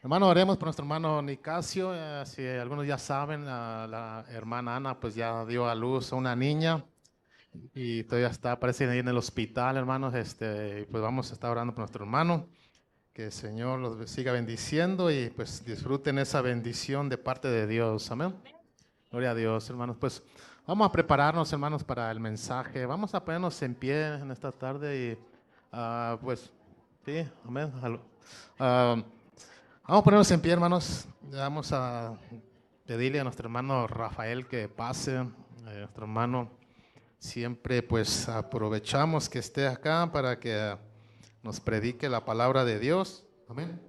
Hermano, oremos por nuestro hermano Nicasio. Si algunos ya saben, la hermana Ana pues ya dio a luz a una niña y todavía está, parece ahí en el hospital, hermanos. Pues vamos a estar orando por nuestro hermano. Que el Señor los siga bendiciendo y pues disfruten esa bendición de parte de Dios. Amén. Gloria a Dios, hermanos. Pues vamos a prepararnos, hermanos, para el mensaje. Vamos a ponernos en pie en esta tarde y pues sí, amén. Ah, Vamos a ponernos en pie, hermanos. Vamos a pedirle a nuestro hermano Rafael que pase. Nuestro hermano siempre pues aprovechamos que esté acá para que nos predique la palabra de Dios. Amén.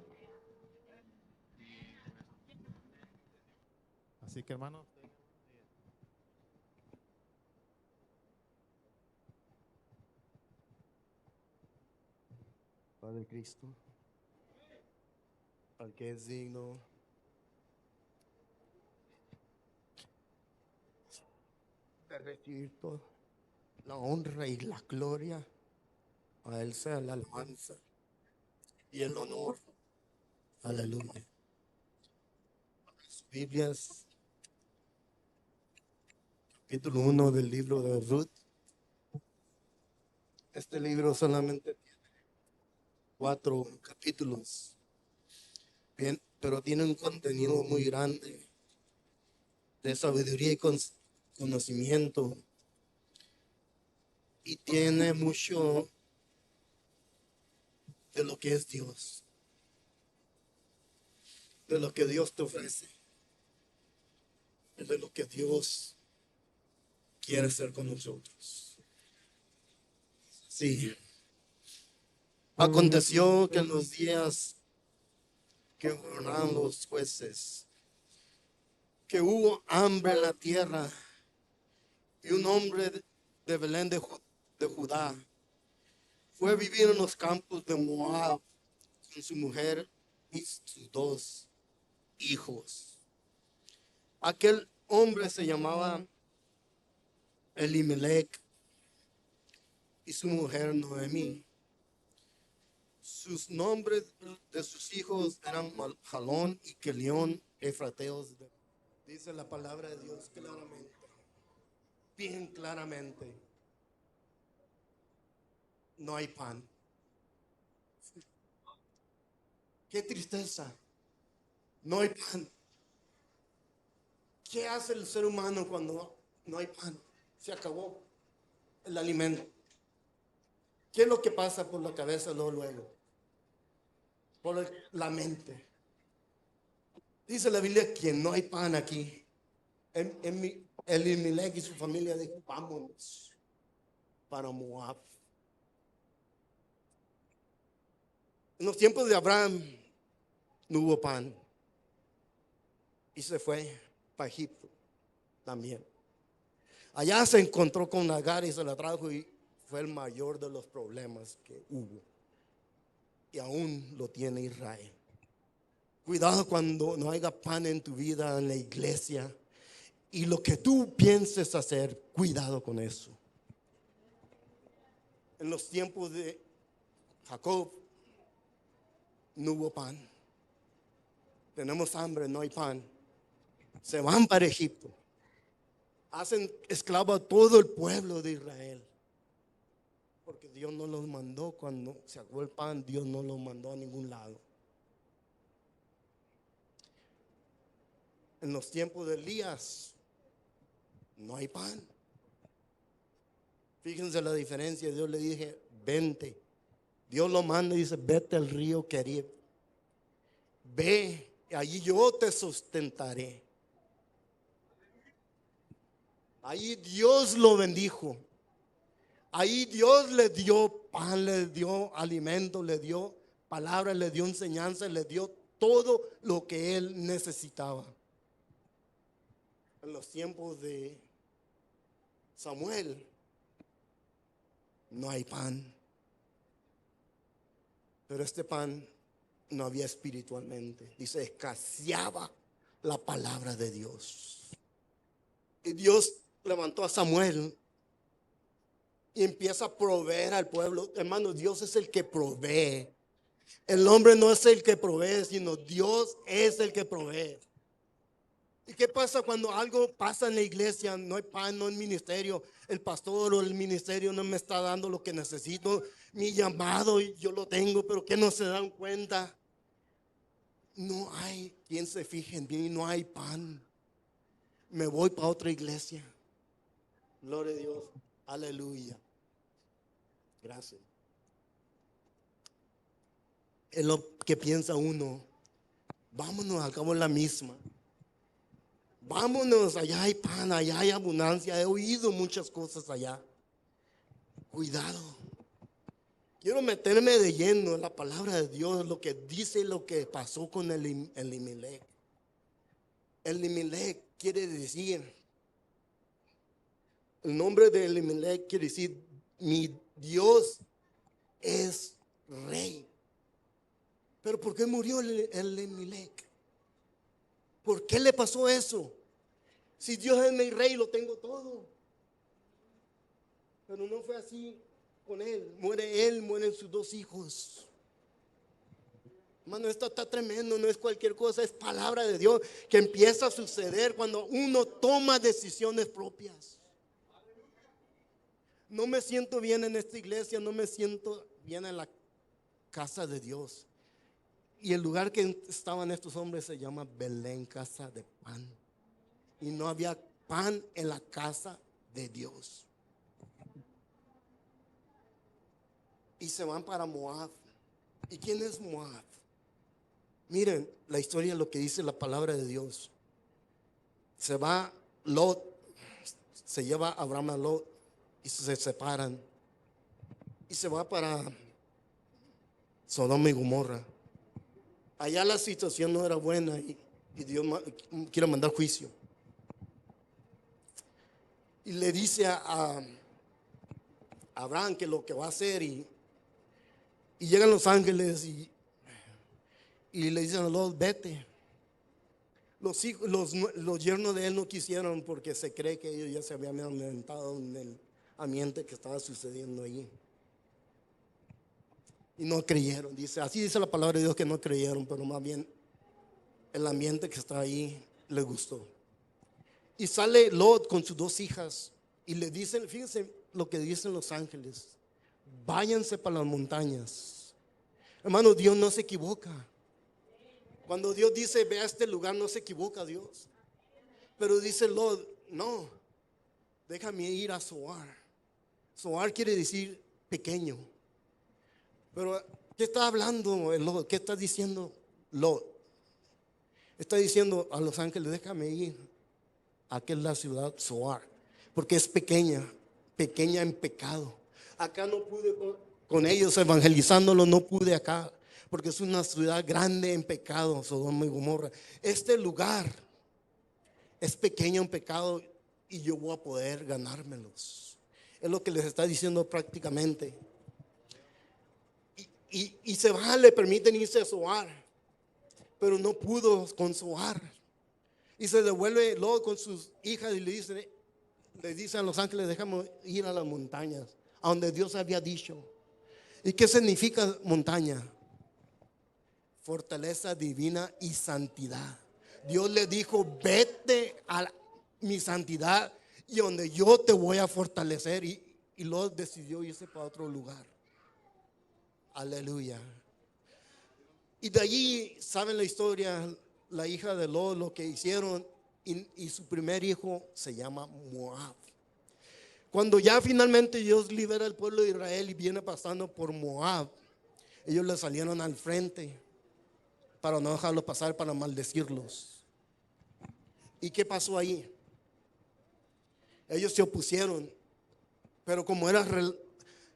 Así que, hermano. Padre Cristo, al que es digno de recibir toda la honra y la gloria, a Él sea la alabanza y el honor. Aleluya. Biblias, capítulo 1 del libro de Ruth. Este libro solamente tiene 4 capítulos, bien, pero tiene un contenido muy grande de sabiduría y conocimiento, y tiene mucho de lo que es Dios, de lo que Dios te ofrece, de lo que Dios quiere ser con nosotros. Sí, aconteció que en los días que gobernaban los jueces, que hubo hambre en la tierra, y un hombre de Belén de Judá fue a vivir en los campos de Moab con su mujer y sus 2 hijos. Aquel hombre se llamaba Elimelech y su mujer Noemí. Sus nombres de sus hijos eran Jalón y Kelión, efrateos. Dice la palabra de Dios claramente, bien claramente: no hay pan. Qué tristeza, no hay pan. ¿Qué hace el ser humano cuando no hay pan? Se acabó el alimento. ¿Qué es lo que pasa por la cabeza luego? Por la mente. Dice la Biblia que no hay pan aquí. Elimelech y su familia dijo: vámonos para Moab. En los tiempos de Abraham no hubo pan y se fue para Egipto también. Allá se encontró con Agar y se la trajo, y fue el mayor de los problemas que hubo, y aún lo tiene Israel. Cuidado cuando no haya pan en tu vida, en la iglesia, y lo que tú pienses hacer, cuidado con eso. En los tiempos de Jacob no hubo pan. Tenemos hambre, no hay pan. Se van para Egipto. Hacen esclavo a todo el pueblo de Israel, porque Dios no los mandó. Cuando se acabó el pan, Dios no los mandó a ningún lado. En los tiempos de Elías no hay pan. Fíjense la diferencia. Dios le dije: vente. Dios lo manda y dice: vete al río Querib. Ve, allí yo te sustentaré. Ahí Dios lo bendijo. Ahí Dios le dio pan, le dio alimento, le dio palabra, le dio enseñanza, le dio todo lo que él necesitaba. En los tiempos de Samuel no hay pan, pero este pan no había espiritualmente. Dice, escaseaba la palabra de Dios. Y Dios levantó a Samuel y empieza a proveer al pueblo. Hermano, Dios es el que provee. El hombre no es el que provee, sino Dios es el que provee. ¿Y qué pasa cuando algo pasa en la iglesia? No hay pan, no hay ministerio. El pastor o el ministerio no me está dando lo que necesito. Mi llamado yo lo tengo, pero que no se dan cuenta. No hay quien se fije en mí, no hay pan. Me voy para otra iglesia. Gloria a Dios. Aleluya. Gracias. Es lo que piensa uno. Vámonos, al cabo es la misma. Vámonos, allá hay pan, allá hay abundancia. He oído muchas cosas allá. Cuidado. Quiero meterme de lleno en la palabra de Dios, lo que dice, lo que pasó con Elimelech. Elimelech quiere decir, el nombre de Elimelech quiere decir, mi Dios es rey. Pero ¿por qué murió Elimelech? ¿Por qué le pasó eso? Si Dios es mi rey, lo tengo todo. Pero no fue así con él. Mueren sus dos hijos. Hermano, esto está tremendo, no es cualquier cosa, es palabra de Dios que empieza a suceder cuando uno toma decisiones propias. No me siento bien en esta iglesia, no me siento bien en la casa de Dios. Y el lugar que estaban estos hombres se llama Belén, casa de pan. Y no había pan en la casa de Dios. Y se van para Moab. ¿Y quién es Moab? Miren la historia, lo que dice la palabra de Dios. Se va Lot, se lleva a Abraham a Lot y se separan. Y se va para Sodoma y Gomorra. Allá la situación no era buena y Dios quiere mandar juicio. Y le dice a Abraham que lo que va a hacer y llegan los ángeles y le dicen a Lot, vete. Los yernos de él no quisieron porque se cree que ellos ya se habían ambientado en el ambiente que estaba sucediendo allí. Y no creyeron, así dice la palabra de Dios, que no creyeron, pero más bien el ambiente que está ahí les gustó. Y sale Lot con sus dos hijas y le dicen, fíjense lo que dicen los ángeles, váyanse para las montañas. Hermano, Dios no se equivoca. Cuando Dios dice ve a este lugar, no se equivoca Dios. Pero dice Lot, no, déjame ir a Zoar. Zoar quiere decir pequeño. Pero ¿qué está hablando Lot? ¿Qué está diciendo Lot? Está diciendo a los ángeles, déjame ir a que es la ciudad Zoar, porque es pequeña en pecado. Acá no pude con ellos evangelizándolos, no pude acá, porque es una ciudad grande en pecado, Sodoma y Gomorra. Este lugar es pequeño en pecado y yo voy a poder ganármelos. Es lo que les está diciendo prácticamente. Y se va, le permiten irse a Zoar, pero no pudo con Zoar. Y se devuelve Lot con sus hijas y le dice a los ángeles, déjame ir a las montañas, a donde Dios había dicho. ¿Y qué significa montaña? Fortaleza divina y santidad. Dios le dijo, vete a mi santidad y donde yo te voy a fortalecer. Y Lot decidió irse para otro lugar. Aleluya. Y de allí, ¿saben la historia? La hija de Lot, lo que hicieron, y su primer hijo se llama Moab. Cuando ya finalmente Dios libera al pueblo de Israel y viene pasando por Moab, ellos le salieron al frente para no dejarlos pasar, para maldecirlos. ¿Y qué pasó ahí? Ellos se opusieron, pero como era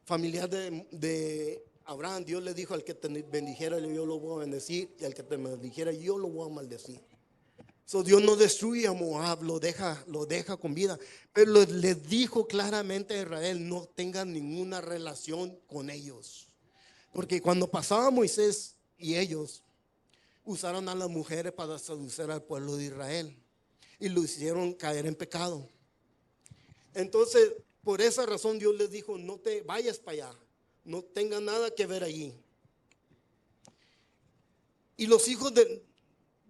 familiar de Abraham, Dios le dijo, al que te bendijera yo lo voy a bendecir, y al que te maldijera yo lo voy a maldecir. So Dios no destruye a Moab, lo deja con vida, pero les dijo claramente a Israel, no tengan ninguna relación con ellos, porque cuando pasaba Moisés y ellos usaron a las mujeres para seducir al pueblo de Israel y lo hicieron caer en pecado. Entonces, por esa razón Dios les dijo, no te vayas para allá, no tenga nada que ver allí. Y los hijos de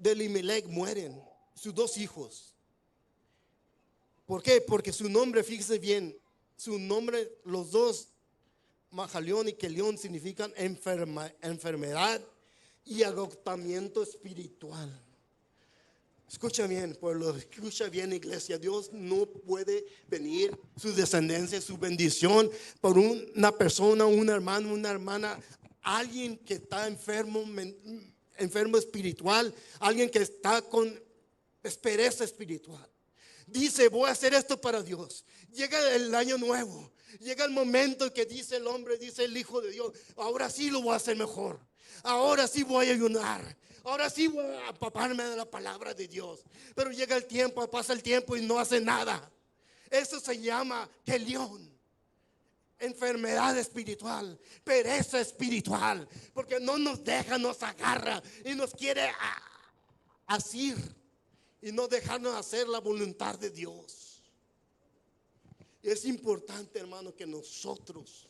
Elimelech mueren, sus dos hijos. ¿Por qué? Porque su nombre, fíjese bien, su nombre, los dos, Mahalión y Kelión, significan enfermedad y agotamiento espiritual. Escucha bien, pueblo, escucha bien, iglesia. Dios no puede venir su descendencia, su bendición por una persona, un hermano, una hermana, alguien que está enfermo, enfermo espiritual, alguien que está con pereza espiritual. Dice, voy a hacer esto para Dios. Llega el año nuevo, llega el momento que dice el hombre, dice el Hijo de Dios, ahora sí lo voy a hacer mejor. Ahora sí voy a ayunar. Ahora sí voy a empaparme de la palabra de Dios. Pero llega el tiempo, pasa el tiempo y no hace nada. Eso se llama Kelión. Enfermedad espiritual, pereza espiritual, porque no nos deja, nos agarra y nos quiere asir y no dejarnos hacer la voluntad de Dios. Es importante, hermano, que nosotros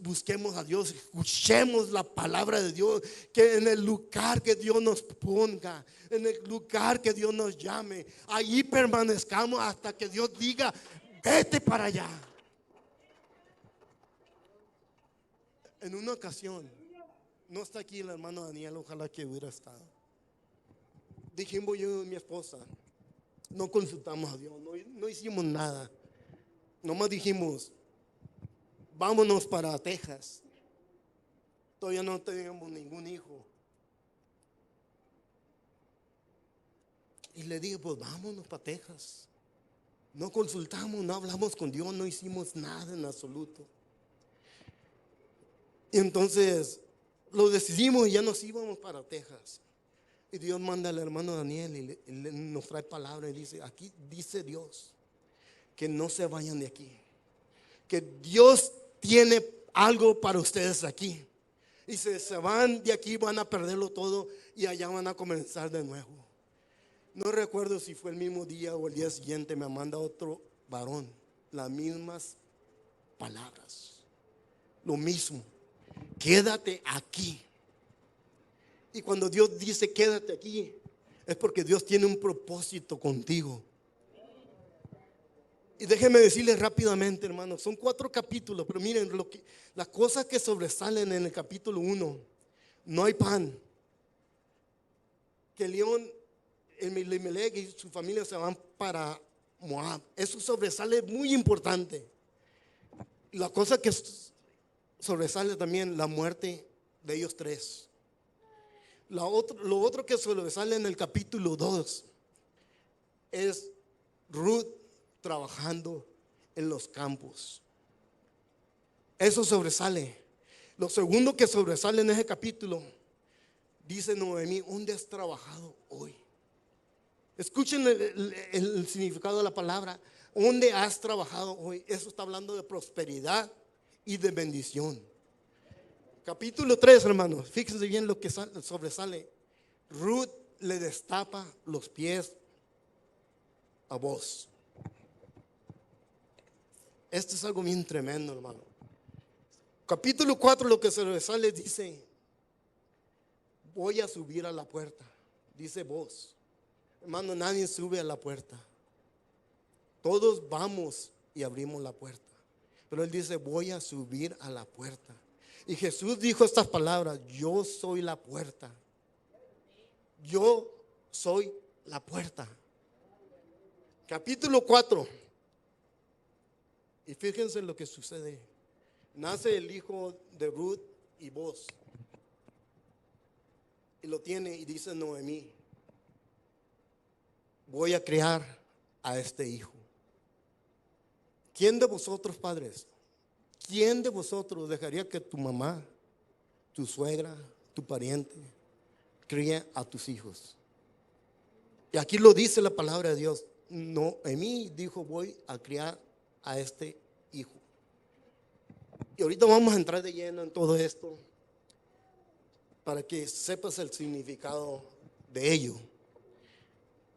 busquemos a Dios, escuchemos la palabra de Dios, que en el lugar que Dios nos ponga, en el lugar que Dios nos llame, allí permanezcamos hasta que Dios diga, vete para allá. En una ocasión, no está aquí el hermano Daniel, ojalá que hubiera estado. Dijimos yo y mi esposa, no consultamos a Dios, no hicimos nada. Nomás dijimos, vámonos para Texas. Todavía no teníamos ningún hijo. Y le dije, pues vámonos para Texas. No consultamos, no hablamos con Dios, no hicimos nada en absoluto. Y entonces lo decidimos y ya nos íbamos para Texas. Y Dios manda al hermano Daniel y nos trae palabra y dice, aquí dice Dios que no se vayan de aquí, que Dios tiene algo para ustedes aquí. Y si se van de aquí van a perderlo todo y allá van a comenzar de nuevo. No recuerdo si fue el mismo día o el día siguiente, me manda otro varón, las mismas palabras, lo mismo, quédate aquí. Y cuando Dios dice quédate aquí, es porque Dios tiene un propósito contigo. Y déjenme decirles rápidamente, hermanos, son 4 capítulos, pero miren las cosas que sobresalen en el capítulo 1. No hay pan. Kelión, Elimelech y su familia se van para Moab. Eso sobresale muy importante. La cosa que sobresale también, la muerte de ellos 3. Lo otro que sobresale en el capítulo 2 es Ruth trabajando en los campos. Eso sobresale. Lo segundo que sobresale en ese capítulo, dice Noemí, ¿dónde has trabajado hoy? Escuchen el significado de la palabra. ¿Dónde has trabajado hoy? Eso está hablando de prosperidad y de bendición. Capítulo 3, hermanos, fíjense bien lo que sobresale. Ruth le destapa los pies a Boaz. Esto es algo bien tremendo, hermano. Capítulo 4, lo que sobresale dice, voy a subir a la puerta. Dice Boaz. Hermano, nadie sube a la puerta. Todos vamos y abrimos la puerta. Pero él dice, voy a subir a la puerta. Y Jesús dijo estas palabras, yo soy la puerta. Yo soy la puerta. Capítulo 4. Y fíjense lo que sucede. Nace el hijo de Ruth y Boaz. Y lo tiene y dice Noemí, voy a criar a este hijo. ¿Quién de vosotros, padres? ¿Quién de vosotros dejaría que tu mamá, tu suegra, tu pariente, críe a tus hijos? Y aquí lo dice la palabra de Dios. Noemí dijo, voy a criar a este hijo. Y ahorita vamos a entrar de lleno en todo esto para que sepas el significado de ello.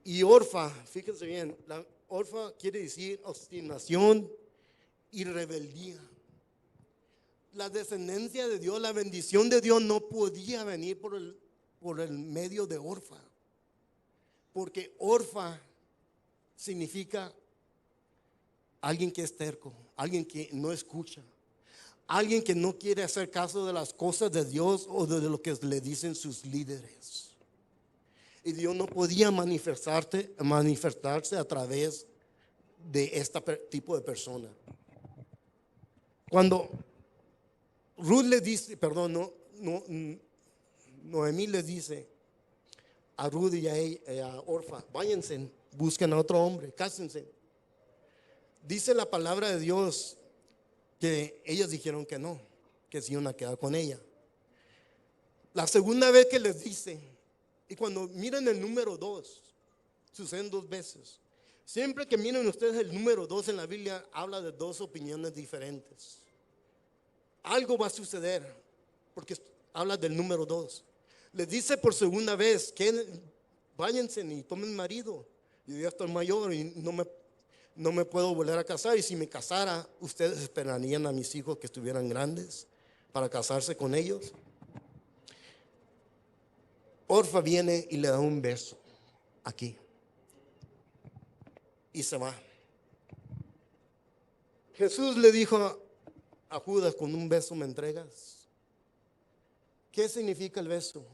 Y Orfa, fíjense bien, la Orfa quiere decir obstinación y rebeldía. La descendencia de Dios, la bendición de Dios no podía venir por el medio de Orfa. Porque Orfa significa alguien que es terco, alguien que no escucha, alguien que no quiere hacer caso de las cosas de Dios o de lo que le dicen sus líderes. Y Dios no podía manifestarse a través de este tipo de persona. Cuando Ruth le dice, Noemí le dice a Ruth y a Orfa, váyanse, busquen a otro hombre, cásense. Dice la palabra de Dios que ellas dijeron que no, que se iban a quedar con ella. La segunda vez que les dice, y cuando miren el número 2, suceden 2 veces. Siempre que miren ustedes el número 2 en la Biblia, habla de 2 opiniones diferentes. Algo va a suceder, porque habla del número 2. Les dice por segunda vez que váyanse y tomen marido. Yo ya estoy mayor y no me puedo volver a casar. Y si me casara, ustedes esperarían a mis hijos que estuvieran grandes para casarse con ellos. Orfa viene y le da un beso aquí y se va. Jesús le dijo a Judas, con un beso me entregas. ¿Qué significa el beso?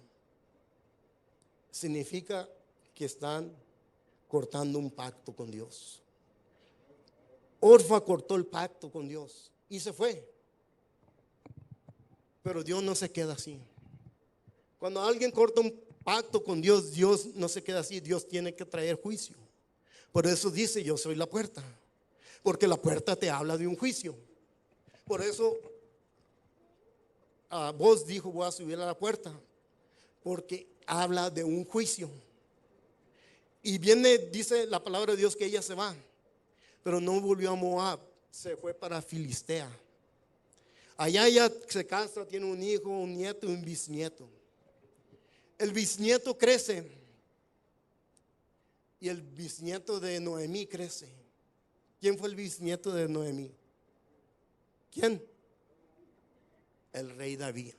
Significa que están cortando un pacto con Dios. Orfa cortó el pacto con Dios y se fue. Pero Dios no se queda así. Cuando alguien corta un pacto con Dios, Dios no se queda así. Dios tiene que traer juicio. Por eso dice, yo soy la puerta. Porque la puerta te habla de un juicio. Por eso vos dijo, voy a subir a la puerta. Porque habla de un juicio. Y viene, dice la palabra de Dios que ella se va. Pero no volvió a Moab, se fue para Filistea. Allá ella se casa, tiene un hijo, un nieto y un bisnieto. El bisnieto crece y el bisnieto de Noemí crece. ¿Quién fue el bisnieto de Noemí? ¿Quién? El rey David.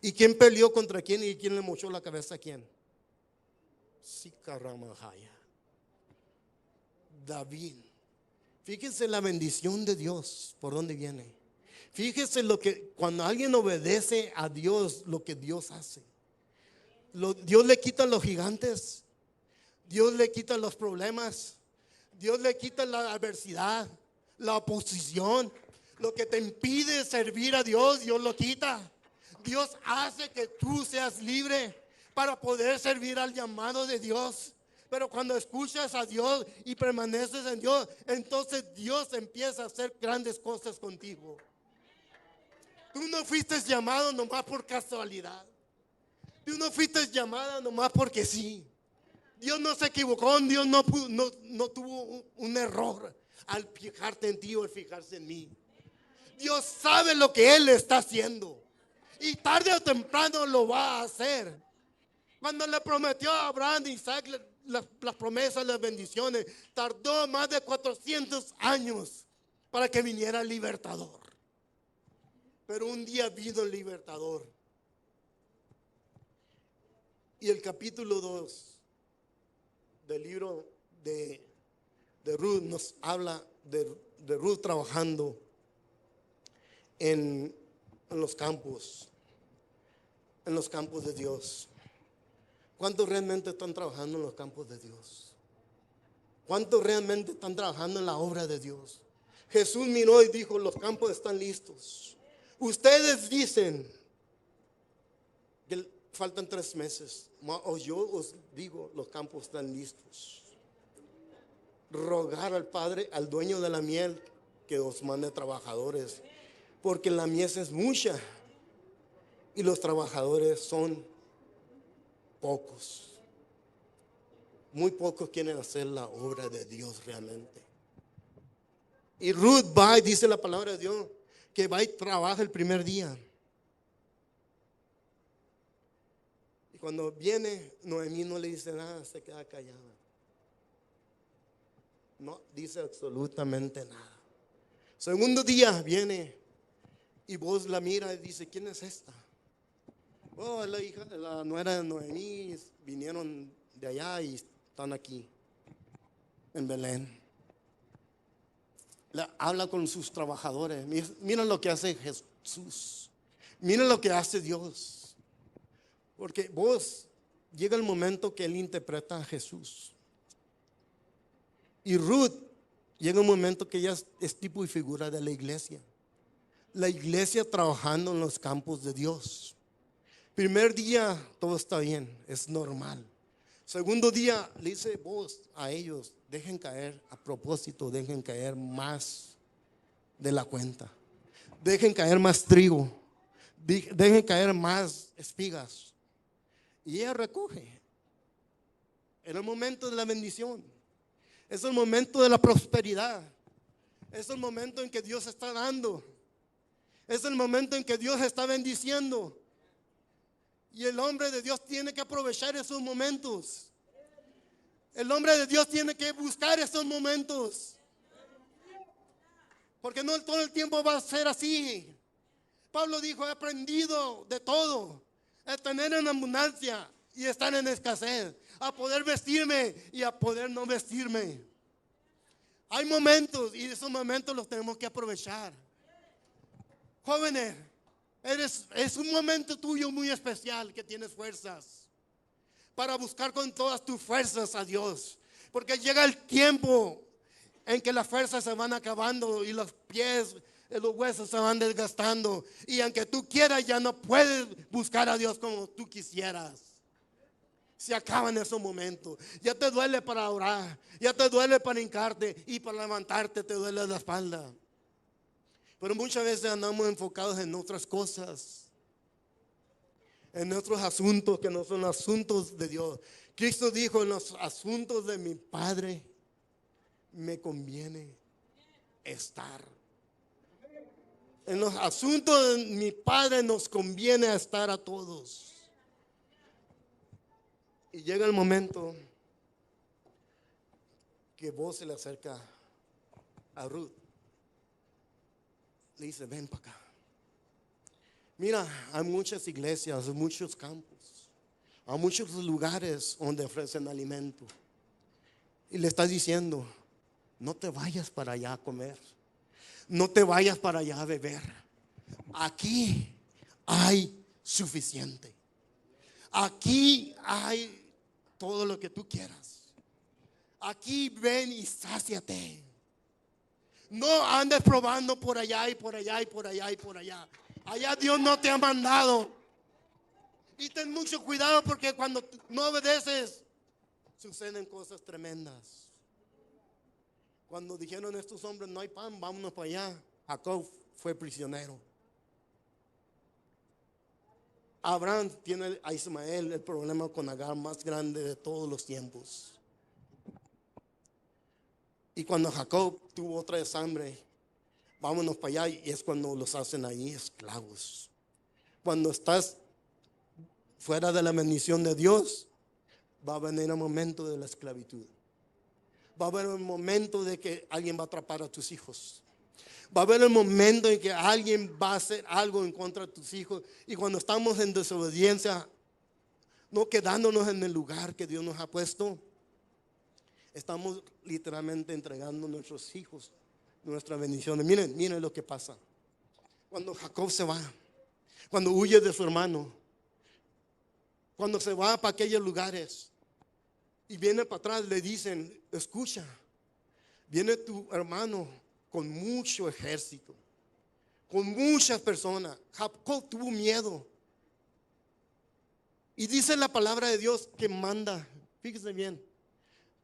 ¿Y quién peleó contra quién y quién le mochó la cabeza a quién? Sicaramahaya. David. Fíjense la bendición de Dios, por dónde viene. Fíjense cuando alguien obedece a Dios, lo que Dios hace. Dios le quita los gigantes, Dios le quita los problemas, Dios le quita la adversidad, la oposición, lo que te impide servir a Dios, Dios lo quita. Dios hace que tú seas libre para poder servir al llamado de Dios. Pero cuando escuchas a Dios y permaneces en Dios, entonces Dios empieza a hacer grandes cosas contigo. Tú no fuiste llamado nomás por casualidad. Tú no fuiste llamada nomás porque sí. Dios no se equivocó, Dios no tuvo un error al fijarte en ti o al fijarse en mí. Dios sabe lo que Él está haciendo y tarde o temprano lo va a hacer. Cuando le prometió a Abraham y Isaac las promesas, las bendiciones, tardó más de 400 años para que viniera el libertador. Pero un día vino el libertador. Y el capítulo 2 del libro de Ruth nos habla de Ruth trabajando en los campos de Dios. ¿Cuántos realmente están trabajando en los campos de Dios? ¿Cuántos realmente están trabajando en la obra de Dios? Jesús miró y dijo, los campos están listos. Ustedes dicen que faltan 3 meses. O yo os digo, los campos están listos. Rogar al Padre, al dueño de la miel, que os mande trabajadores. Porque la mies es mucha y los trabajadores son pocos. Muy pocos quieren hacer la obra de Dios realmente. Y Ruth va y dice la palabra de Dios que va y trabaja el primer día. Y cuando viene, Noemí no le dice nada, se queda callada. No dice absolutamente nada. Segundo día viene Y vos la mira y dice, ¿quién es esta? Oh, es la hija, la nuera de Noemí, vinieron de allá y están aquí, en Belén. Habla con sus trabajadores. Miren lo que hace Jesús. Miren lo que hace Dios. Porque vos, llega el momento que Él interpreta a Jesús. Y Ruth, llega un momento que ella es tipo y figura de la iglesia. La iglesia trabajando en los campos de Dios. Primer día, todo está bien, es normal. Segundo día, le dice vos a ellos, dejen caer, a propósito, dejen caer más de la cuenta. Dejen caer más trigo. Dejen caer más espigas. Y ella recoge. En el momento de la bendición. Es el momento de la prosperidad. Es el momento en que Dios está dando. Es el momento en que Dios está bendiciendo. Y el hombre de Dios tiene que aprovechar esos momentos. El hombre de Dios tiene que buscar esos momentos. Porque no todo el tiempo va a ser así. Pablo dijo, he aprendido de todo. A tener en abundancia y estar en escasez. A poder vestirme y a poder no vestirme. Hay momentos y esos momentos los tenemos que aprovechar. Jóvenes, es un momento tuyo muy especial que tienes fuerzas para buscar con todas tus fuerzas a Dios. Porque llega el tiempo en que las fuerzas se van acabando y los pies, los huesos se van desgastando. Y aunque tú quieras, ya no puedes buscar a Dios como tú quisieras. Se acaban esos momentos. Ya te duele para orar, ya te duele para hincarte y para levantarte te duele la espalda. Pero muchas veces andamos enfocados en otras cosas, en otros asuntos que no son asuntos de Dios. Cristo dijo, en los asuntos de mi Padre me conviene estar. En los asuntos de mi Padre nos conviene estar a todos. Y llega el momento que vos se le acerca a Ruth. Le dice, ven para acá. Mira, hay muchas iglesias, hay muchos campos, hay muchos lugares donde ofrecen alimento. Y le estás diciendo, no te vayas para allá a comer. No te vayas para allá a beber. Aquí hay suficiente. Aquí hay todo lo que tú quieras. Aquí ven y sáciate. No andes probando por allá y por allá y por allá y por allá. Allá Dios no te ha mandado. Y ten mucho cuidado porque cuando no obedeces, suceden cosas tremendas. Cuando dijeron estos hombres, no hay pan, vámonos para allá. Jacob fue prisionero. Abraham tiene a Ismael, el problema con Agar más grande de todos los tiempos. Y cuando Jacob tuvo otra vez hambre, vámonos para allá, y es cuando los hacen ahí esclavos. Cuando estás fuera de la bendición de Dios, va a venir el momento de la esclavitud. Va a haber un momento de que alguien va a atrapar a tus hijos. Va a haber el momento en que alguien va a hacer algo en contra de tus hijos. Y cuando estamos en desobediencia, no quedándonos en el lugar que Dios nos ha puesto, estamos literalmente entregando a nuestros hijos nuestras bendiciones. Miren lo que pasa. Cuando Jacob se va, cuando huye de su hermano, cuando se va para aquellos lugares y viene para atrás, le dicen, escucha, viene tu hermano con mucho ejército, con muchas personas. Jacob tuvo miedo. Y dice la palabra de Dios que manda, fíjese bien,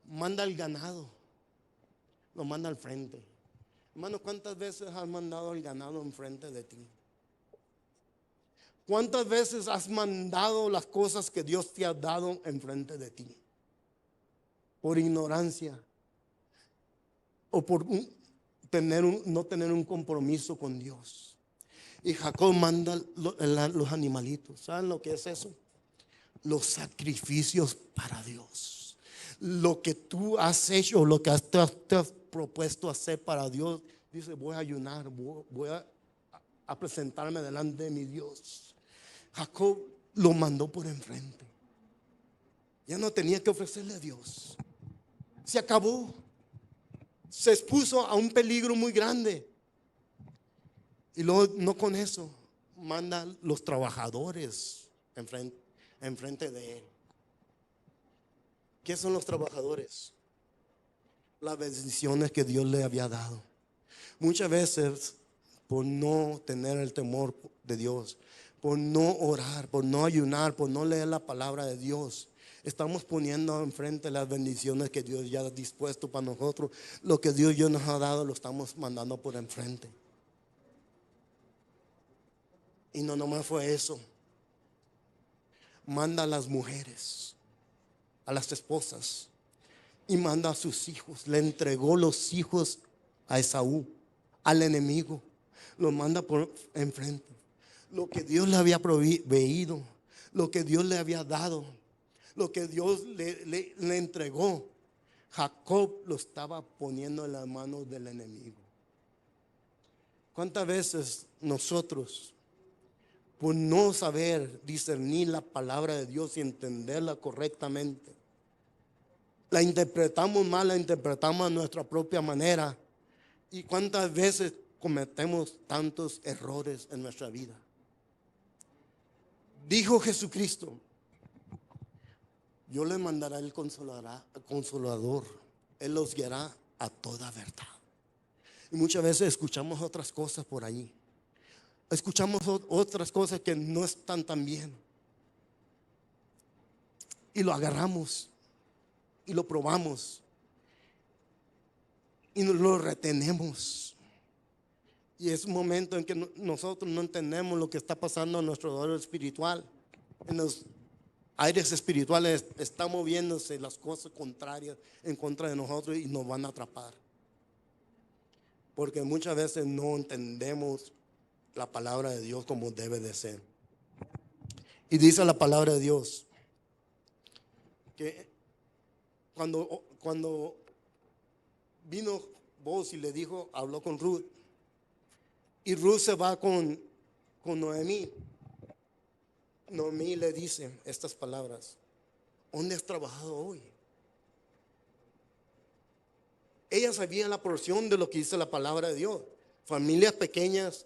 manda el ganado, lo manda al frente. Hermano, ¿cuántas veces has mandado el ganado enfrente de ti? ¿Cuántas veces has mandado las cosas que Dios te ha dado enfrente de ti? Por ignorancia o por no tener un compromiso con Dios. Y Jacob manda los animalitos. ¿Saben lo que es eso? Los sacrificios para Dios. Lo que tú has hecho, lo que te has propuesto hacer para Dios. Dice, voy a ayunar, voy a a presentarme delante de mi Dios. Jacob lo mandó por enfrente. Ya no tenía que ofrecerle a Dios. Se acabó. Se expuso a un peligro muy grande. Y luego, no con eso, manda los trabajadores enfrente de él. ¿Qué son los trabajadores? Las bendiciones que Dios le había dado. Muchas veces, por no tener el temor de Dios, por no orar, por no ayunar, por no leer la palabra de Dios, estamos poniendo enfrente las bendiciones que Dios ya ha dispuesto para nosotros. Lo que Dios ya nos ha dado lo estamos mandando por enfrente. Y no nomás fue eso. Manda a las mujeres, a las esposas, y manda a sus hijos. Le entregó los hijos a Esaú, al enemigo. Los manda por enfrente. Lo que Dios le había proveído, lo que Dios le había dado, lo que Dios le entregó, Jacob lo estaba poniendo en las manos del enemigo. ¿Cuántas veces nosotros, por no saber discernir la palabra de Dios y entenderla correctamente, la interpretamos mal, la interpretamos a nuestra propia manera? ¿Y cuántas veces cometemos tantos errores en nuestra vida? Dijo Jesucristo: yo le mandaré el consolador. Él los guiará a toda verdad. Y muchas veces escuchamos otras cosas por allí. Escuchamos otras cosas que no están tan bien. Y lo agarramos. Y lo probamos. Y lo retenemos. Y es un momento en que nosotros no entendemos lo que está pasando en nuestro dolor espiritual. En los aires espirituales están moviéndose las cosas contrarias en contra de nosotros y nos van a atrapar. Porque muchas veces no entendemos la palabra de Dios como debe de ser. Y dice la palabra de Dios que cuando vino Boaz y le dijo, habló con Ruth, y Ruth se va con Noemí. Noemí le dice estas palabras: ¿dónde has trabajado hoy? Ella sabía la porción de lo que dice la palabra de Dios. Familias pequeñas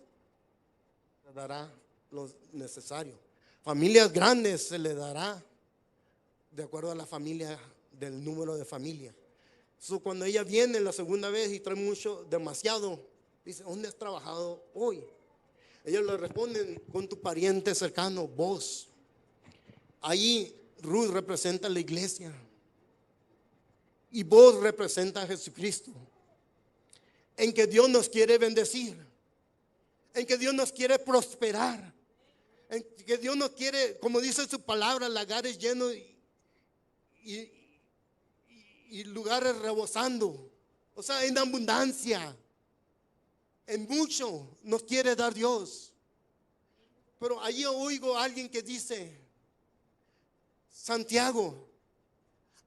se le dará lo necesario. Familias grandes se le dará de acuerdo a la familia, del número de familia. Cuando ella viene la segunda vez y trae demasiado, dice: ¿dónde has trabajado hoy? Ellos le responden: con tu pariente cercano, vos. Ahí Ruth representa a la iglesia y vos representa a Jesucristo. En que Dios nos quiere bendecir, en que Dios nos quiere prosperar, en que Dios nos quiere, como dice su palabra, lagares llenos y lugares rebosando. O sea, en abundancia, en mucho nos quiere dar Dios. Pero allí oigo a alguien que dice: Santiago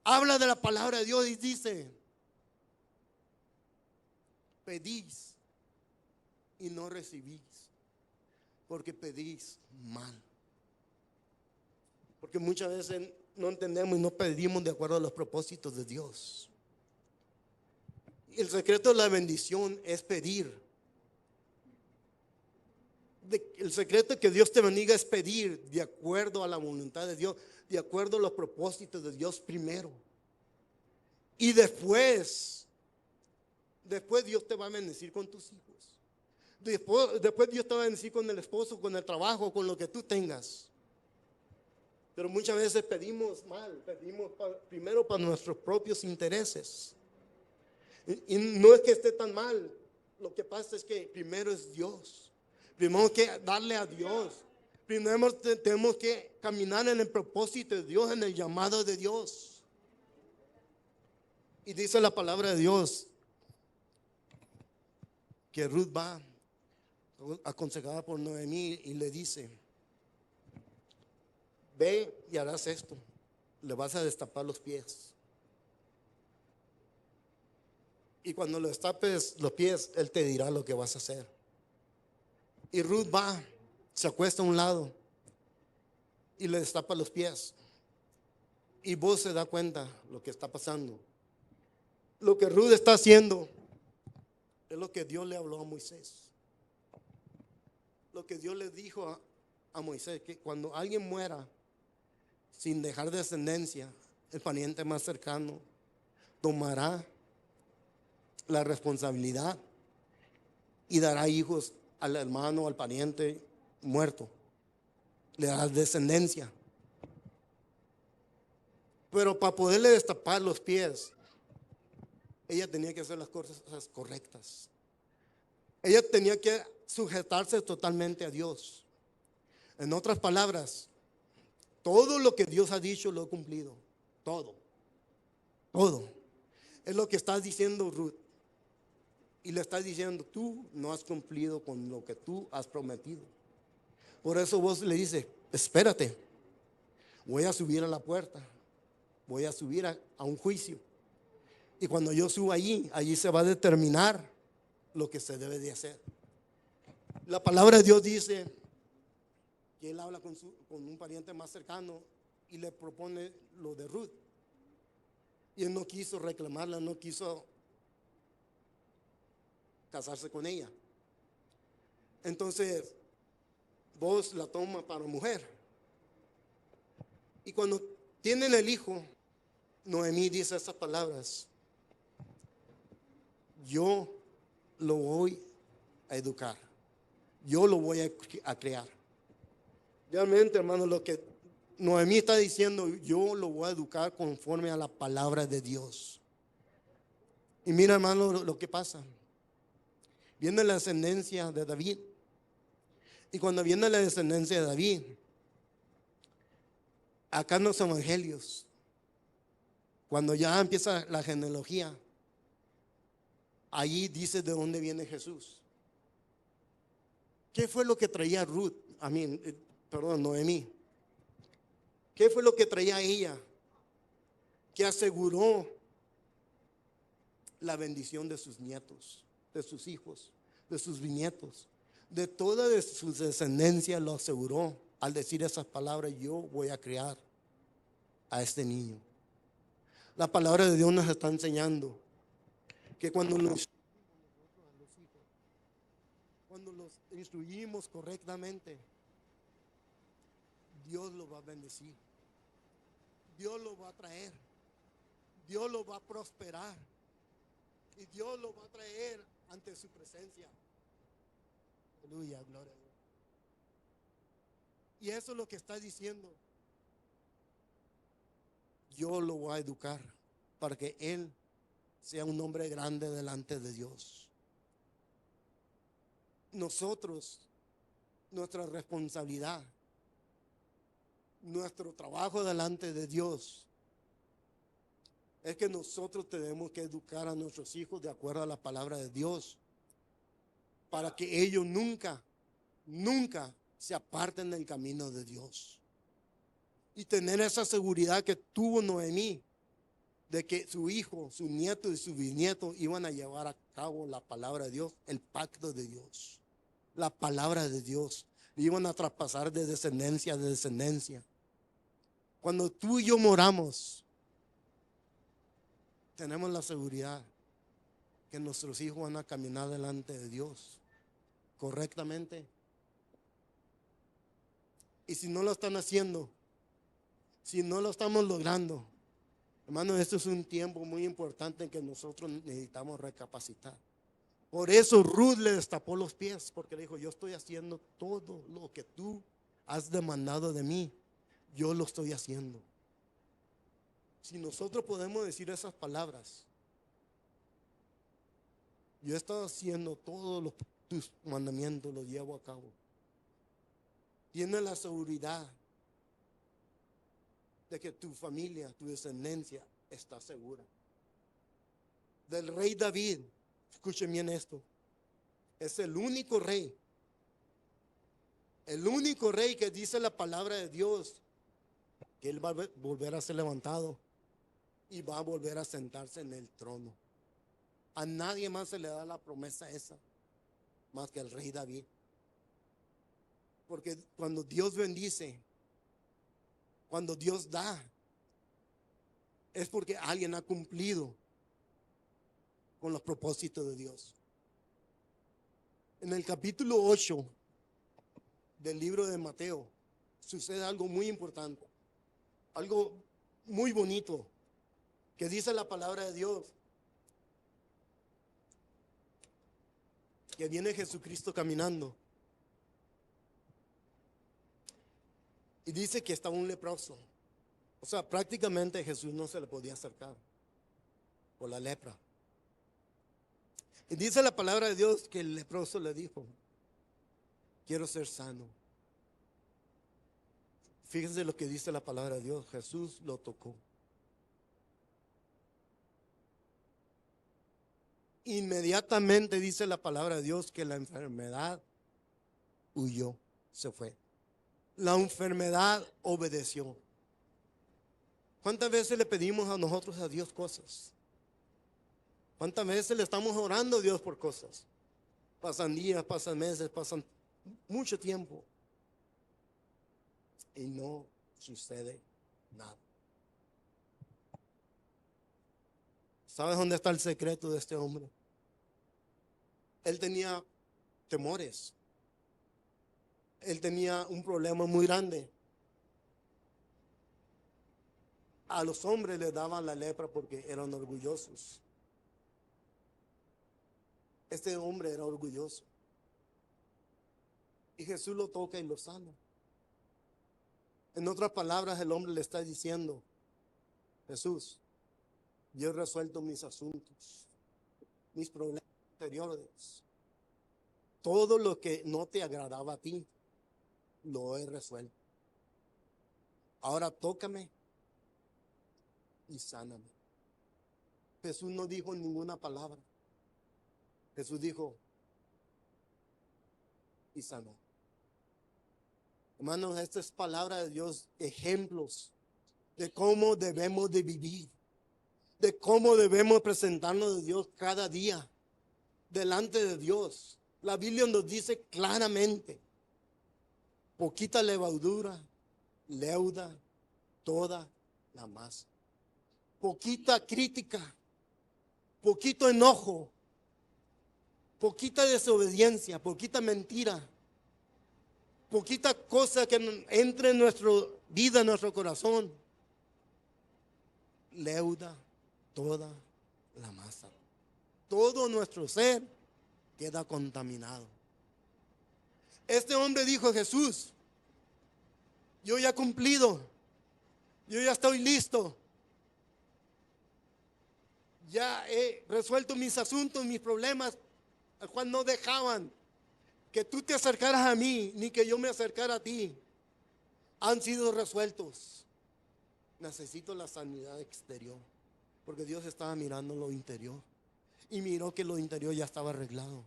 habla de la palabra de Dios y dice: pedís y no recibís, porque pedís mal. Porque muchas veces no entendemos y no pedimos de acuerdo a los propósitos de Dios. El secreto de la bendición es pedir. El secreto de que Dios te bendiga es pedir de acuerdo a la voluntad de Dios, de acuerdo a los propósitos de Dios primero. Y después Dios te va a bendecir con tus hijos. Después Dios te va a bendecir con el esposo, con el trabajo, con lo que tú tengas. Pero muchas veces pedimos mal, pedimos primero para nuestros propios intereses. Y no es que esté tan mal, lo que pasa es que primero es Dios. Primero que darle a Dios. Primero tenemos que caminar en el propósito de Dios, en el llamado de Dios. Y dice la palabra de Dios que Ruth va aconsejada por Noemí y le dice: ve y harás esto, le vas a destapar los pies. Y cuando le destapes los pies, Él te dirá lo que vas a hacer. Y Ruth va, se acuesta a un lado y le destapa los pies. Y vos se da cuenta lo que está pasando. Lo que Ruth está haciendo es lo que Dios le habló a Moisés. Lo que Dios le dijo a Moisés, que cuando alguien muera sin dejar descendencia, el pariente más cercano tomará la responsabilidad y dará hijos al hermano, al pariente muerto. Le dará descendencia. Pero para poderle destapar los pies, ella tenía que hacer las cosas correctas. Ella tenía que sujetarse totalmente a Dios. En otras palabras, todo lo que Dios ha dicho lo he cumplido. Todo. Todo. Es lo que está diciendo Ruth. Y le está diciendo, tú no has cumplido con lo que tú has prometido. Por eso vos le dices, espérate, voy a subir a la puerta. Voy a subir a un juicio. Y cuando yo suba allí se va a determinar lo que se debe de hacer. La palabra de Dios dice que él habla con un pariente más cercano y le propone lo de Ruth. Y él no quiso reclamarla, no quiso casarse con ella. Entonces, vos la tomas para mujer. Y cuando tienen el hijo, Noemí dice esas palabras: yo lo voy a educar, yo lo voy a crear. Realmente, hermano, lo que Noemí está diciendo, yo lo voy a educar conforme a la palabra de Dios. Y mira, hermano, lo que pasa. Viene la descendencia de David. Y cuando viene la descendencia de David, acá en los evangelios, cuando ya empieza la genealogía, allí dice de dónde viene Jesús. ¿Qué fue lo que traía Ruth? Noemí. ¿Qué fue lo que traía ella? Que aseguró la bendición de sus nietos, de sus hijos, de sus bisnietos, de toda de su descendencia. Lo aseguró al decir esas palabras: yo voy a criar a este niño. La palabra de Dios nos está enseñando que cuando los instruimos correctamente, Dios lo va a bendecir, Dios lo va a traer, Dios lo va a prosperar y Dios lo va a traer ante su presencia. Aleluya, gloria a Dios. Y eso es lo que está diciendo. Yo lo voy a educar para que él sea un hombre grande delante de Dios. Nosotros, nuestra responsabilidad, nuestro trabajo delante de Dios es que nosotros tenemos que educar a nuestros hijos de acuerdo a la palabra de Dios, para que ellos nunca se aparten del camino de Dios. Y tener esa seguridad que tuvo Noemí, de que su hijo, su nieto y su bisnieto iban a llevar a cabo la palabra de Dios, el pacto de Dios, la palabra de Dios. Iban a traspasar de descendencia a descendencia. Cuando tú y yo moramos, tenemos la seguridad que nuestros hijos van a caminar delante de Dios correctamente. Y si no lo están haciendo, si no lo estamos logrando, hermano, esto es un tiempo muy importante en que nosotros necesitamos recapacitar. Por eso Ruth le destapó los pies, porque le dijo: yo estoy haciendo todo lo que tú has demandado de mí, yo lo estoy haciendo. Si nosotros podemos decir esas palabras: yo he estado haciendo todos tus mandamientos, los llevo a cabo. Tiene la seguridad de que tu familia, tu descendencia está segura. Del rey David, escuchen bien esto, es el único rey que dice la palabra de Dios que él va a volver a ser levantado y va a volver a sentarse en el trono. A nadie más se le da la promesa esa más que al rey David. Porque cuando Dios bendice, cuando Dios da, es porque alguien ha cumplido con los propósitos de Dios. En el capítulo 8 del libro de Mateo sucede algo muy importante, algo muy bonito que dice la palabra de Dios. Que viene Jesucristo caminando y dice que estaba un leproso. O sea, prácticamente Jesús no se le podía acercar por la lepra. Y dice la palabra de Dios que el leproso le dijo: quiero ser sano. Fíjense lo que dice la palabra de Dios. Jesús lo tocó. Inmediatamente dice la palabra de Dios que la enfermedad huyó, se fue. La enfermedad obedeció. ¿Cuántas veces le pedimos a nosotros a Dios cosas? ¿Cuántas veces le estamos orando a Dios por cosas? Pasan días, pasan meses, pasan mucho tiempo y no sucede nada. ¿Sabes dónde está el secreto de este hombre? Él tenía temores. Él tenía un problema muy grande. A los hombres les daban la lepra porque eran orgullosos. Este hombre era orgulloso. Y Jesús lo toca y lo sana. En otras palabras, el hombre le está diciendo: Jesús, yo he resuelto mis asuntos, mis problemas anteriores. Todo lo que no te agradaba a ti, lo he resuelto. Ahora tócame y sáname. Jesús no dijo ninguna palabra. Jesús dijo y sanó. Hermanos, esta es palabra de Dios, ejemplos de cómo debemos de vivir, de cómo debemos presentarnos a Dios cada día delante de Dios. La Biblia nos dice claramente: poquita levadura leuda toda la masa. Poquita crítica, poquito enojo, poquita desobediencia, poquita mentira, poquita cosa que entre en nuestra vida, en nuestro corazón, leuda toda la masa. Todo nuestro ser queda contaminado. Este hombre dijo: Jesús, yo ya he cumplido, yo ya estoy listo, ya he resuelto mis asuntos, mis problemas, al cual no dejaban que tú te acercaras a mí, ni que yo me acercara a ti. Han sido resueltos. Necesito la sanidad exterior, porque Dios estaba mirando lo interior y miró que lo interior ya estaba arreglado.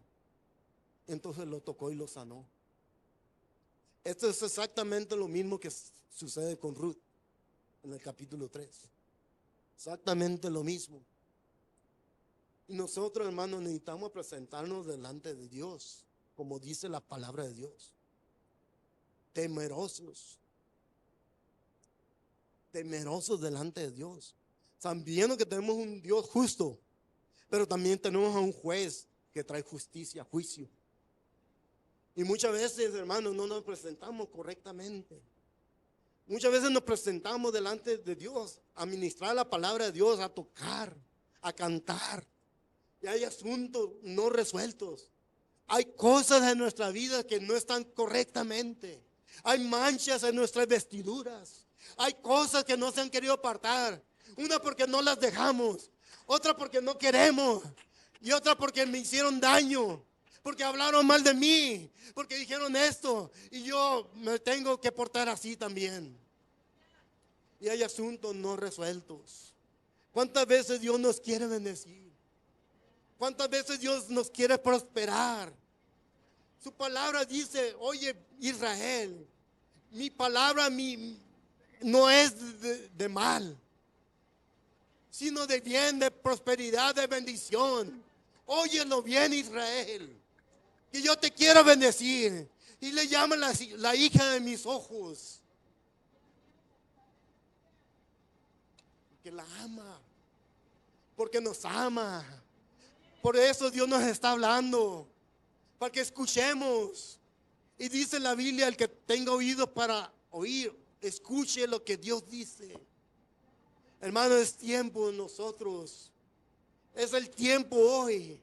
Entonces lo tocó y lo sanó. Esto es exactamente lo mismo que sucede con Ruth en el capítulo 3. Exactamente lo mismo. Y nosotros, hermanos, necesitamos presentarnos delante de Dios, como dice la palabra de Dios, temerosos delante de Dios, sabiendo que tenemos un Dios justo, pero también tenemos a un juez que trae justicia, juicio. Y muchas veces, hermanos, no nos presentamos correctamente. Muchas veces nos presentamos delante de Dios a ministrar la palabra de Dios, a tocar, a cantar. Y hay asuntos no resueltos. Hay cosas en nuestra vida que no están correctamente. Hay manchas en nuestras vestiduras. Hay cosas que no se han querido apartar. Una porque no las dejamos. Otra porque no queremos. Y otra porque me hicieron daño. Porque hablaron mal de mí. Porque dijeron esto. Y yo me tengo que portar así también. Y hay asuntos no resueltos. ¿Cuántas veces Dios nos quiere bendecir? ¿Cuántas veces Dios nos quiere prosperar? Su palabra dice: oye, Israel, mi palabra no es de mal, sino de bien, de prosperidad, de bendición. Óyelo bien, Israel, que yo te quiero bendecir, Y le llaman la hija de mis ojos. Porque la ama. Porque nos ama. Por eso Dios nos está hablando. Para que escuchemos. Y dice la Biblia, el que tenga oídos para oír, escuche lo que Dios dice. Hermano, es tiempo de nosotros. Es el tiempo hoy.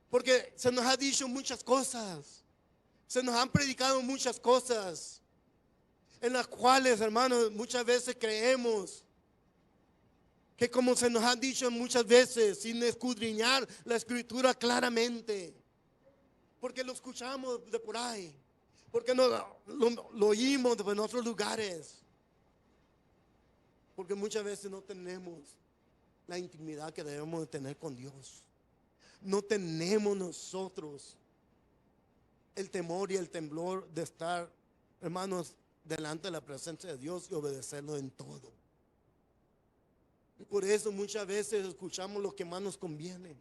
Porque se nos ha dicho muchas cosas. Se nos han predicado muchas cosas. En las cuales, hermanos, muchas veces creemos que como se nos ha dicho muchas veces, sin escudriñar la escritura claramente. Porque lo escuchamos de por ahí. Porque lo oímos de otros lugares. Porque muchas veces no tenemos la intimidad que debemos de tener con Dios. No tenemos nosotros el temor y el temblor de estar, hermanos, delante de la presencia de Dios y obedecerlo en todo. Y por eso muchas veces escuchamos lo que más nos conviene.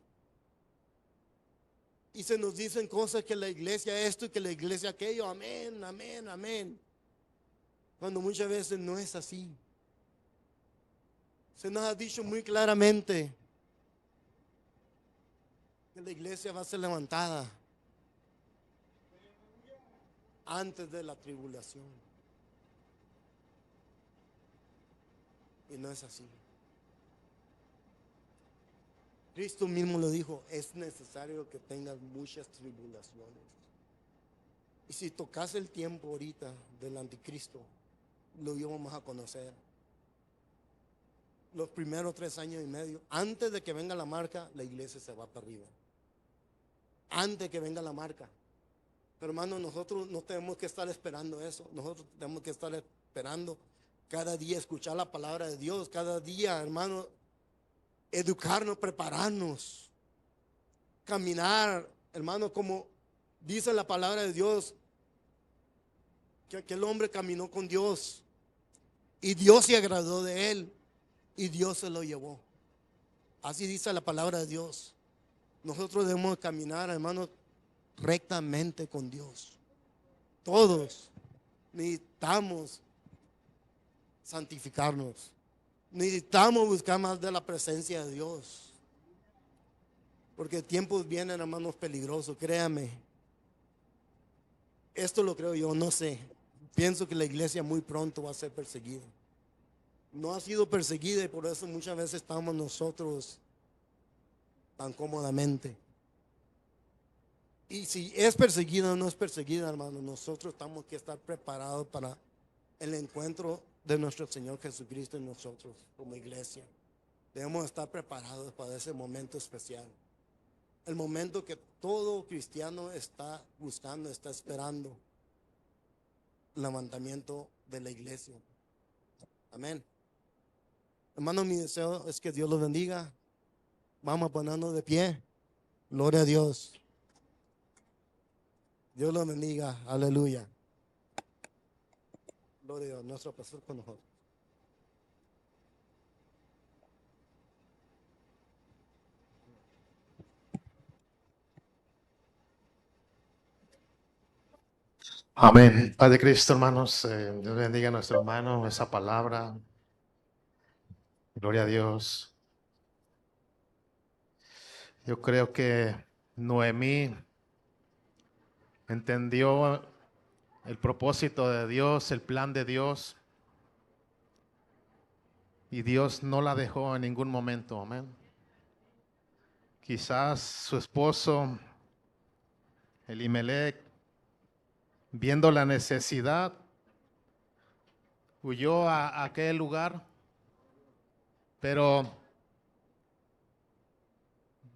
Y se nos dicen cosas que la iglesia esto y que la iglesia aquello. Amén, amén, amén. Cuando muchas veces no es así. Se nos ha dicho muy claramente que la iglesia va a ser levantada antes de la tribulación. Y no es así. Cristo mismo lo dijo, es necesario que tengas muchas tribulaciones. Y si tocase el tiempo ahorita del anticristo, lo íbamos a conocer. Los primeros 3 años y medio, antes de que venga la marca, la iglesia se va para arriba. Antes de que venga la marca. Pero hermano, nosotros no tenemos que estar esperando eso. Nosotros tenemos que estar esperando cada día escuchar la palabra de Dios. Cada día, hermano, educarnos, prepararnos. Caminar, hermano, como dice la palabra de Dios, que aquel hombre caminó con Dios. Y Dios se agradó de él. Y Dios se lo llevó. Así dice la palabra de Dios. Nosotros debemos caminar, hermanos, rectamente con Dios. Todos necesitamos santificarnos. Necesitamos buscar más de la presencia de Dios. Porque tiempos vienen, hermanos, peligrosos, créame. Esto lo creo yo, no sé. Pienso que la iglesia muy pronto va a ser perseguida. No ha sido perseguida y por eso muchas veces estamos nosotros tan cómodamente. Y si es perseguida o no es perseguida, hermano, nosotros estamos que estar preparados para el encuentro de nuestro Señor Jesucristo en nosotros como iglesia. Debemos estar preparados para ese momento especial. El momento que todo cristiano está buscando, está esperando el levantamiento de la iglesia. Amén. Hermano, mi deseo es que Dios los bendiga. Vamos a ponernos de pie. Gloria a Dios. Dios los bendiga. Aleluya. Gloria a Dios. Nuestro pastor con nosotros. Amén. Padre Cristo, hermanos, Dios bendiga a nuestro hermano, esa palabra. Gloria a Dios. Yo creo que Noemí entendió el propósito de Dios, el plan de Dios, y Dios no la dejó en ningún momento. Amén. Quizás su esposo, Elimelech, viendo la necesidad, huyó a aquel lugar, pero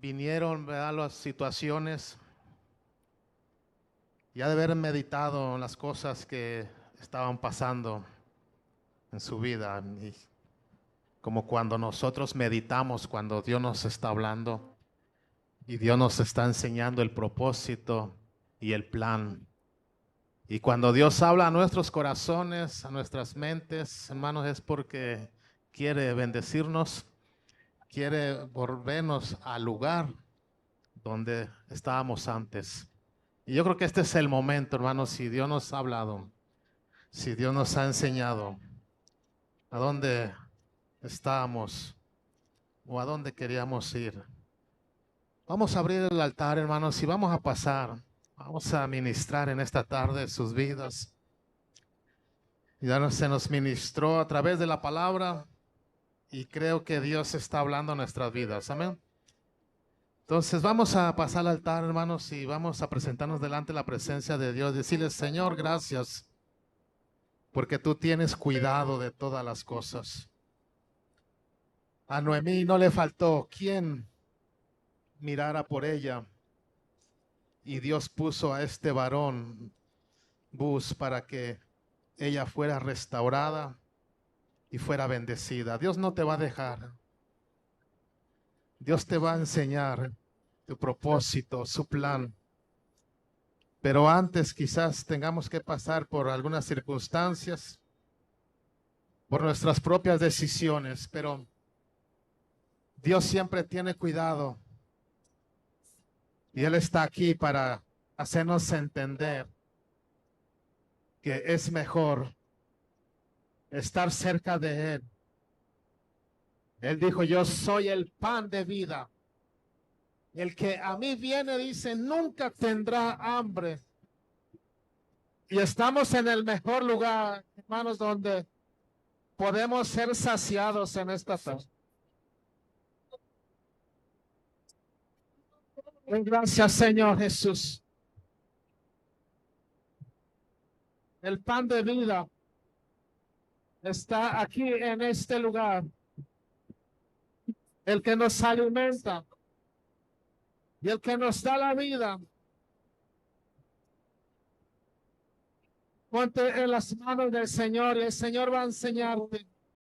vinieron, ¿verdad?, las situaciones. Ya de haber meditado en las cosas que estaban pasando en su vida, y como cuando nosotros meditamos, cuando Dios nos está hablando y Dios nos está enseñando el propósito y el plan. Y cuando Dios habla a nuestros corazones, a nuestras mentes, hermanos, es porque quiere bendecirnos, quiere volvernos al lugar donde estábamos antes. Y yo creo que este es el momento, hermanos, si Dios nos ha hablado, si Dios nos ha enseñado a dónde estábamos o a dónde queríamos ir. Vamos a abrir el altar, hermanos, y vamos a pasar. Vamos a ministrar en esta tarde sus vidas. Ya se nos ministró a través de la palabra y creo que Dios está hablando en nuestras vidas. Amén. Entonces vamos a pasar al altar, hermanos, y vamos a presentarnos delante de la presencia de Dios. Decirle, Señor, gracias, porque tú tienes cuidado de todas las cosas. A Noemí no le faltó quien mirara por ella. Y Dios puso a este varón, Buz, para que ella fuera restaurada y fuera bendecida. Dios no te va a dejar. Dios te va a enseñar tu propósito, su plan. Pero antes quizás tengamos que pasar por algunas circunstancias, por nuestras propias decisiones, pero Dios siempre tiene cuidado. Y Él está aquí para hacernos entender que es mejor estar cerca de Él. Él dijo, yo soy el pan de vida. El que a mí viene, dice, nunca tendrá hambre. Y estamos en el mejor lugar, hermanos, donde podemos ser saciados en esta tarde. Gracias, Señor Jesús. El pan de vida está aquí en este lugar. El que nos alimenta y el que nos da la vida. Ponte en las manos del Señor y el Señor va a enseñarte